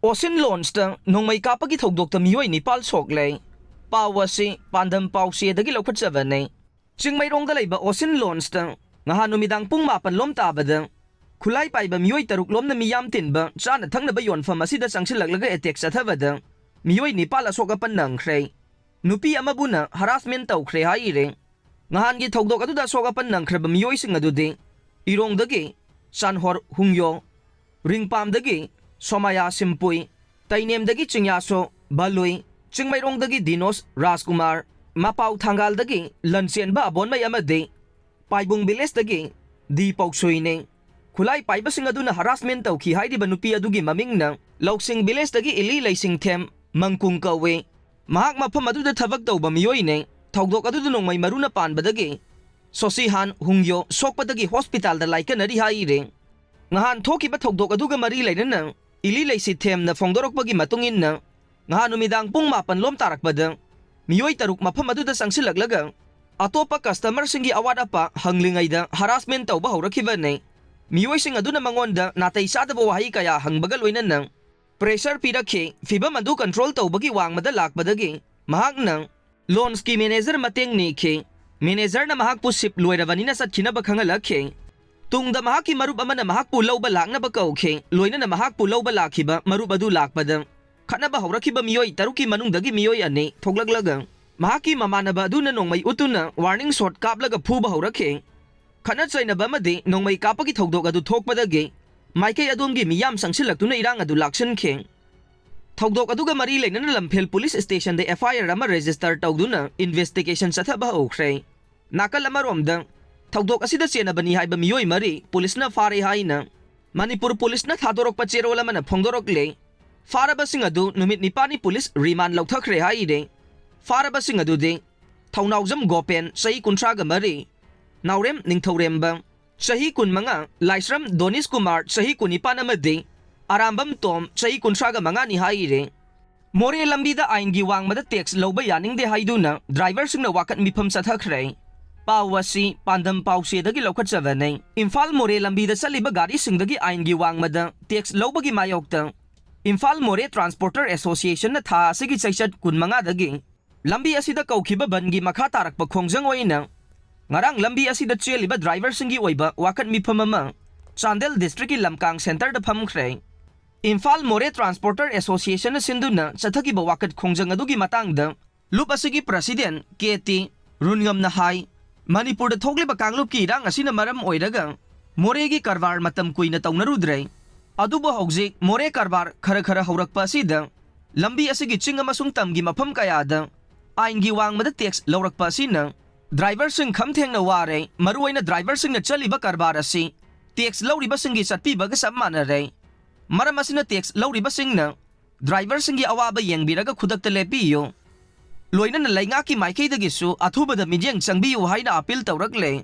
Osin Launge Nongmei Kappagi Thoudokta Meeoi Nipal Sokle Pawasi Pandam Pausi dagi lokhatchabane Chingmairongda leiba Osin Launge ngahan numidang pung mapan lom tabada khulai paiba Meeoi taruk lomna miyam tinba chana thangnaba yonfam asida changsilaglaga attack sathabada Meeoi Nipal Sokle pannangkhre nupi amabuna harassment tawkhre haire ngahan gi Thoudok aduda Sokle pannangkhraba Meeoi sing adudi irongdagi sanhor hungyo ringpamdagi Somaya Simpui, Tainem dagi Chingyaso, Balui, Chingmairong dagi Dinos, Raskumar, Mapau Thangal dagi, Lansian ba Bon may amade, Paibung Biles dagi, Di Pauksuine, Kulay Paibasing aduna harassment tau ki Haidi banupi adugi maming na, Lauksing Biles dagi ililay sing tem, Mangkung kawe, Mahak Mipham aduda thavak daw ba Meeoi ne, Thoudok aduda nong may maruna pan badagi, Sosihan, Hungyo, Sokpa dagi hospital da laika na rihaire, Ngahan thoki ba Thoudok aduga marilay na ililay si Them na fongdorok bagi matungin na ngahan numidang pung mapan lom tarak badang Meeoi taruk Mipham aduda sangsilaglaga atopa customer singi awada pa hanglingay da harassment tau ba hawrakiba ne Meeoi sing aduna mangonda natay sada bawahi kaya hangbagaloy na nang pressure pirakhe fibam adu control tau bagi Wangmada lakbadagi mahak nang Launge ki manager mateng ni khe manager na mahak pu sip luiravani na sat kinaba khangalakhe Tungda mahaki marup ama na mahak pu Louba lak na bakaw khe loina na mahak pu Louba lakiba marup adu lakpadang kana ba hawrakiba Meeoi taruki manungdagi Meeoi ane thoglaglagang mahaki mamanaba adu na nongmay utuna warning shot kaplaga phuba hawrakhe kana chaina ba madi Nongmei Kappagi Thoudok adu thokpadagi maikay adumgi miyam sangsilaktuna irang adu laksan khe Thoudok aduga mari lainana lamphel police station de FIR ama register tawduna investigation sathaba hawkhre nakal amaromda Thoudok asida chena bani haiba Meeoi mari police na fare haina Manipur police na thadorok pa cherol ama na phongdorok le faraba sing adu numit nipani police remand Chathakhre haide faraba sing adu de Thaunaujam Gopen sahi kuntra ga mari Naurem Ningthorem ba sahi kunmanga Laisram Donis Kumar sahi kunipan amade Arambam Tom sahi kuntra ga manga ni haire Moreh Lambida ain gi Wangmada tax Louba Yaningde Haiduna driver sing na Wakat Mipham Chathakhre Pawasi Pandam Pausi dagi lokhatchabane Imphal Moreh Lambida saliba gari singdagi ain gi Wangmada tax Louba gi mayokta Imphal Moreh Transporter Association na tha asigi chaichat kunmanga dagi lambi asida kaukhiba bangi makha tarakpa khongjang oina ngarang lambi asida cheliba driver singi oiba Wakat Mipham ama Chandel district ki Lamkang center da phamkhre Imphal Moreh Transporter Association na sinduna Chathakhre ba Wakat khongjang adugi matangda Louba asigi president KT Rungam na hai Manipur da thogliba kanglup ki irang asina maram oiraga Moreh gi karbar matam kuina tawnarudre aduba hojik Moreh karbar khara haurakpa asida lambi asigi chinga masung tamgi mafam kayada ain gi Wangmada tax laurakpa asina driver sing khamthengna ware maruaina driver sing na chaliba karbar asi tax lauriba singi satpiba ga sammanare maram asina tax lauriba singna driver singi awaba yengbiraga khudakta lepiyo Loina na lainga ki maikay dagisu athuba da midyang changbiyu haina apil tawrakle